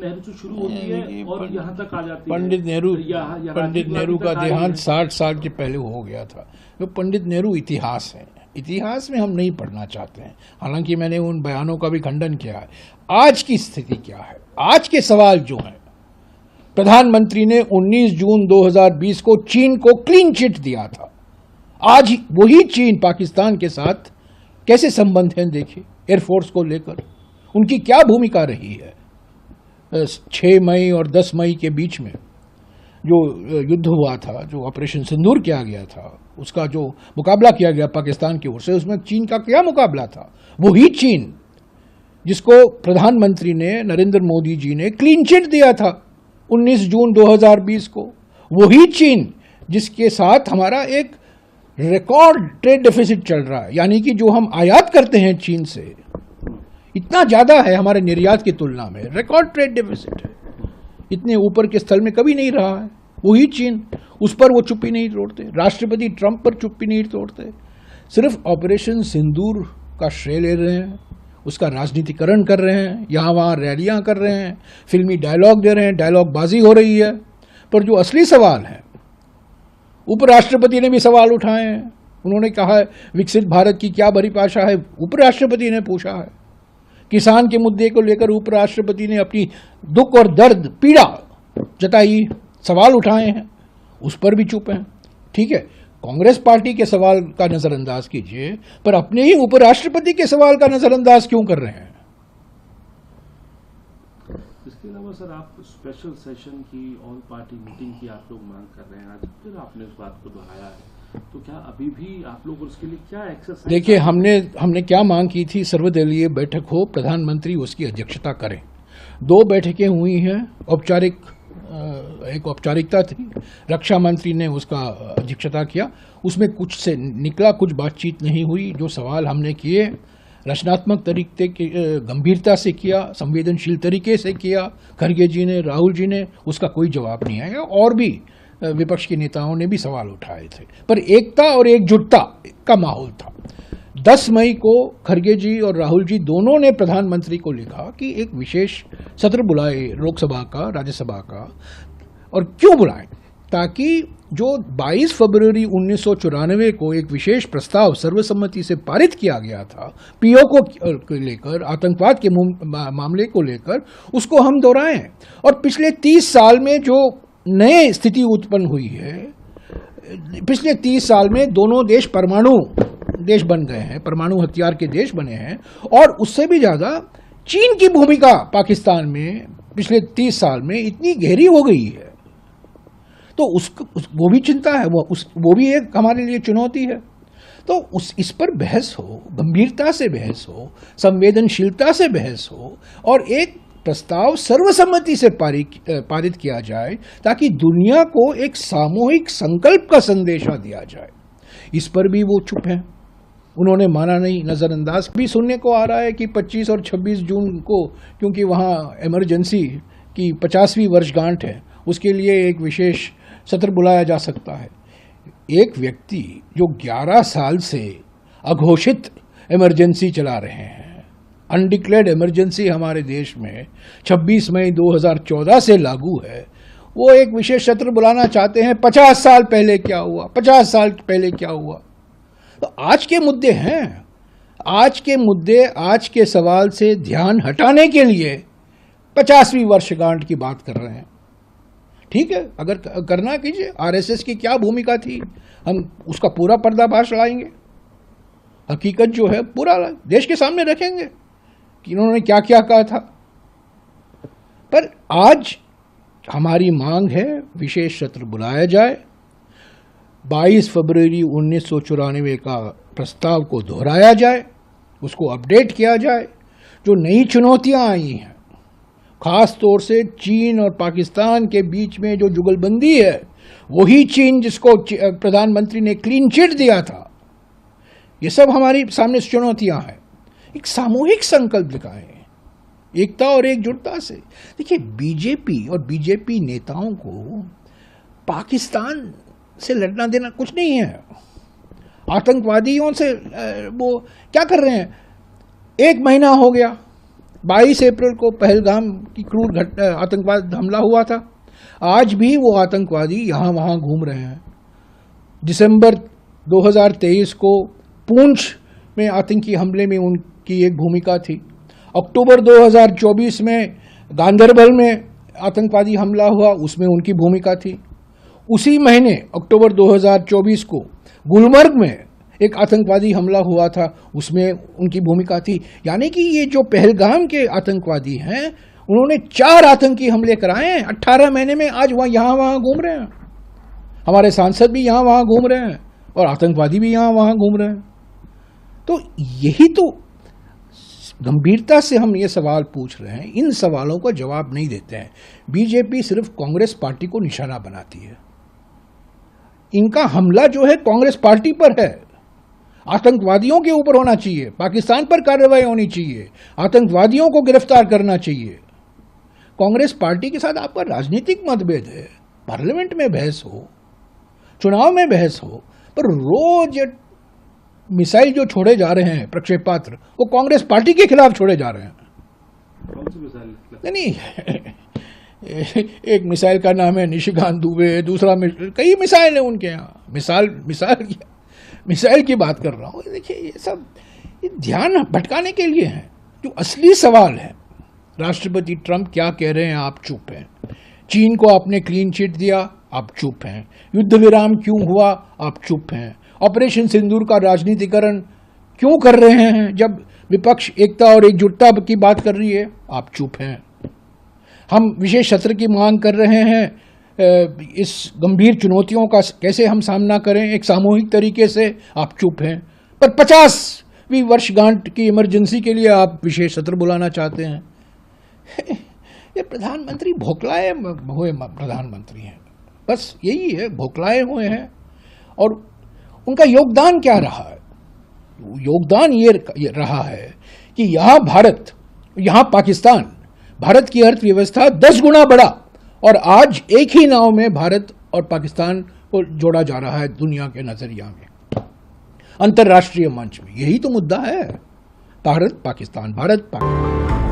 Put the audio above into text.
नेहरू से शुरू होती है और यहाँ तक आ जाती है। पंडित नेहरू का देहांत 60 साल के पहले हो गया था। तो पंडित नेहरू इतिहास है, इतिहास में हम नहीं पढ़ना चाहते हैं। हालांकि मैंने उन बयानों का भी खंडन किया है। आज की स्थिति क्या है, आज के सवाल जो है, प्रधानमंत्री ने 19 जून 2020 को चीन को क्लीन चिट दिया था। आज वही चीन पाकिस्तान के साथ कैसे संबंध हैं देखिए, एयरफोर्स को लेकर उनकी क्या भूमिका रही है। 6 मई और 10 मई के बीच में जो युद्ध हुआ था, जो ऑपरेशन सिंदूर किया गया था, उसका जो मुकाबला किया गया पाकिस्तान की ओर से, उसमें चीन का क्या मुकाबला था। वही चीन जिसको प्रधानमंत्री ने, नरेंद्र मोदी जी ने क्लीन चिट दिया था 19 जून 2020 को। वही चीन जिसके साथ हमारा एक रिकॉर्ड ट्रेड डेफिसिट चल रहा है, यानी कि जो हम आयात करते हैं चीन से इतना ज्यादा है हमारे निर्यात की तुलना में, रिकॉर्ड ट्रेड डेफिसिट है, इतने ऊपर के स्थल में कभी नहीं रहा है। वही चीन, उस पर वो चुप्पी नहीं तोड़ते, राष्ट्रपति ट्रंप पर चुप्पी नहीं तोड़ते, सिर्फ ऑपरेशन सिंदूर का श्रेय ले रहे हैं, उसका राजनीतिकरण कर रहे हैं, यहाँ वहाँ रैलियाँ कर रहे हैं, फिल्मी डायलॉग दे रहे हैं, डायलॉग बाजी हो रही है। पर जो असली सवाल है, उपराष्ट्रपति ने भी सवाल उठाए हैं। उन्होंने कहा है विकसित भारत की क्या परिभाषा है, उपराष्ट्रपति ने पूछा है। किसान के मुद्दे को लेकर उपराष्ट्रपति ने अपनी दुख और दर्द, पीड़ा जताई, सवाल उठाए हैं, उस पर भी चुप हैं। ठीक है, कांग्रेस पार्टी के सवाल का नजरअंदाज कीजिए, पर अपने ही उपराष्ट्रपति के सवाल का नजरअंदाज क्यों कर रहे हैं? इसके अलावा सर, आप स्पेशल सेशन की, ऑल पार्टी मीटिंग की आप लोग मांग कर रहे हैं, आज फिर आपने उस बात को दोहराया है, तो क्या अभी भी आप लोग उसके लिए क्या एक्सरसाइज? देखिए, हमने क्या मांग की थी, सर्वदलीय बैठक हो, प्रधानमंत्री उसकी अध्यक्षता करें। 2 बैठकें हुई हैं, एक औपचारिकता थी, रक्षा मंत्री ने उसका अध्यक्षता किया, उसमें कुछ से निकला, कुछ बातचीत नहीं हुई। जो सवाल हमने किए रचनात्मक तरीके के, गंभीरता से किया, संवेदनशील तरीके से किया, खड़गे जी ने, राहुल जी ने, उसका कोई जवाब नहीं आया। और भी विपक्ष के नेताओं ने भी सवाल उठाए थे, पर एकता और एकजुटता का माहौल था। 10 मई को खड़गे जी और राहुल जी दोनों ने प्रधानमंत्री को लिखा कि एक विशेष सत्र बुलाए लोकसभा का, राज्यसभा का, और क्यों बुलाएं, ताकि जो 22 फरवरी 1994 को एक विशेष प्रस्ताव सर्वसम्मति से पारित किया गया था पीओके को लेकर, आतंकवाद के मामले को लेकर, उसको हम दोहराएं। और पिछले 30 साल में जो नई स्थिति उत्पन्न हुई है, पिछले 30 साल में दोनों देश परमाणु देश बन गए हैं, परमाणु हथियार के देश बने हैं, और उससे भी ज्यादा चीन की भूमिका पाकिस्तान में पिछले 30 साल में इतनी गहरी हो गई है, तो वो भी चिंता है, वो भी एक हमारे लिए चुनौती है। तो इस पर बहस हो, गंभीरता से बहस हो, संवेदनशीलता से बहस हो, और एक प्रस्ताव सर्वसम्मति से पारित किया जाए, ताकि दुनिया को एक सामूहिक संकल्प का संदेशा दिया जाए। इस पर भी वो चुप हैं, उन्होंने माना नहीं, नज़रअंदाज भी सुनने को आ रहा है कि 25 और 26 जून को, क्योंकि वहाँ इमरजेंसी की 50वीं वर्षगांठ है, उसके लिए एक विशेष सत्र बुलाया जा सकता है। एक व्यक्ति जो 11 साल से अघोषित इमरजेंसी चला रहे हैं, अनडिक्लेयर्ड इमरजेंसी हमारे देश में 26 मई 2014 से लागू है, वो एक विशेष सत्र बुलाना चाहते हैं। 50 साल पहले क्या हुआ, 50 साल पहले क्या हुआ? तो आज के मुद्दे हैं, आज के मुद्दे, आज के सवाल से ध्यान हटाने के लिए 50वीं वर्षगांठ की बात कर रहे हैं। ठीक है, अगर करना कीजिए। आरएसएस की क्या भूमिका थी, हम उसका पूरा पर्दाफाश लाएंगे, हकीकत जो है पूरा देश के सामने रखेंगे कि इन्होंने क्या क्या कहा था। पर आज हमारी मांग है विशेष सत्र बुलाया जाए, 22 फरवरी 1994 का प्रस्ताव को दोहराया जाए, उसको अपडेट किया जाए। जो नई चुनौतियां आई हैं, खास तौर से चीन और पाकिस्तान के बीच में जो जुगलबंदी है, वही चीन जिसको प्रधानमंत्री ने क्लीन चिट दिया था, ये सब हमारी सामने चुनौतियां हैं। एक सामूहिक संकल्प दिखाएं, एकता और एकजुटता से। देखिए, बीजेपी और बीजेपी नेताओं को पाकिस्तान से लड़ना देना कुछ नहीं है। आतंकवादियों से वो क्या कर रहे हैं, 1 महीना हो गया, 22 अप्रैल को पहलगाम की क्रूर आतंकवाद हमला हुआ था। आज भी वो आतंकवादी यहाँ वहाँ घूम रहे हैं। दिसंबर 2023 को पुंछ में आतंकी हमले में उनकी एक भूमिका थी। अक्टूबर 2024 में गांदरबल में आतंकवादी हमला हुआ, उसमें उनकी भूमिका थी। उसी महीने अक्टूबर 2024 को गुलमर्ग में एक आतंकवादी हमला हुआ था, उसमें उनकी भूमिका थी। यानी कि ये जो पहलगाम के आतंकवादी हैं, उन्होंने 4 आतंकी हमले कराए हैं 18 महीने में। आज वहाँ यहाँ वहाँ घूम रहे हैं। हमारे सांसद भी यहाँ वहाँ घूम रहे हैं और आतंकवादी भी यहाँ वहाँ घूम रहे हैं। तो यही तो गंभीरता से हम ये सवाल पूछ रहे हैं, इन सवालों का जवाब नहीं देते हैं। बीजेपी सिर्फ कांग्रेस पार्टी को निशाना बनाती है। इनका हमला जो है कांग्रेस पार्टी पर है। आतंकवादियों के ऊपर होना चाहिए, पाकिस्तान पर कार्रवाई होनी चाहिए, आतंकवादियों को गिरफ्तार करना चाहिए। कांग्रेस पार्टी के साथ आपका राजनीतिक मतभेद है, पार्लियामेंट में बहस हो, चुनाव में बहस हो, पर रोज मिसाइल जो छोड़े जा रहे हैं प्रक्षेपास्त्र, वो कांग्रेस पार्टी के खिलाफ छोड़े जा रहे हैं। कौन सी मिसाइल? नहीं, एक मिसाइल का नाम है निशिकांत दुबे, दूसरा कई मिसाइल है उनके यहाँ। मिसाइल की बात कर रहा हूँ। देखिए, ये सब ध्यान भटकाने के लिए है। जो असली सवाल है, राष्ट्रपति ट्रंप क्या कह रहे हैं, आप चुप हैं। चीन को आपने क्लीन चिट दिया, आप चुप हैं। युद्ध विराम क्यों हुआ, आप चुप हैं। ऑपरेशन सिंदूर का राजनीतिकरण क्यों कर रहे हैं, जब विपक्ष एकता और एकजुटता की बात कर रही है, आप चुप हैं। हम विशेष सत्र की मांग कर रहे हैं, इस गंभीर चुनौतियों का कैसे हम सामना करें एक सामूहिक तरीके से, आप चुप हैं। पर 50वीं वर्षगांठ की इमरजेंसी के लिए आप विशेष सत्र बुलाना चाहते हैं। ये प्रधानमंत्री भोकलाए हुए प्रधानमंत्री हैं, बस यही है, भोकलाए हुए हैं। और उनका योगदान क्या रहा है? योगदान ये रहा है कि यहाँ भारत, यहाँ पाकिस्तान, भारत की अर्थव्यवस्था 10 गुना बढ़ा और आज एक ही नाव में भारत और पाकिस्तान को जोड़ा जा रहा है दुनिया के नजरिया में, अंतर्राष्ट्रीय मंच में। यही तो मुद्दा है, भारत पाकिस्तान, भारत पाकिस्तान।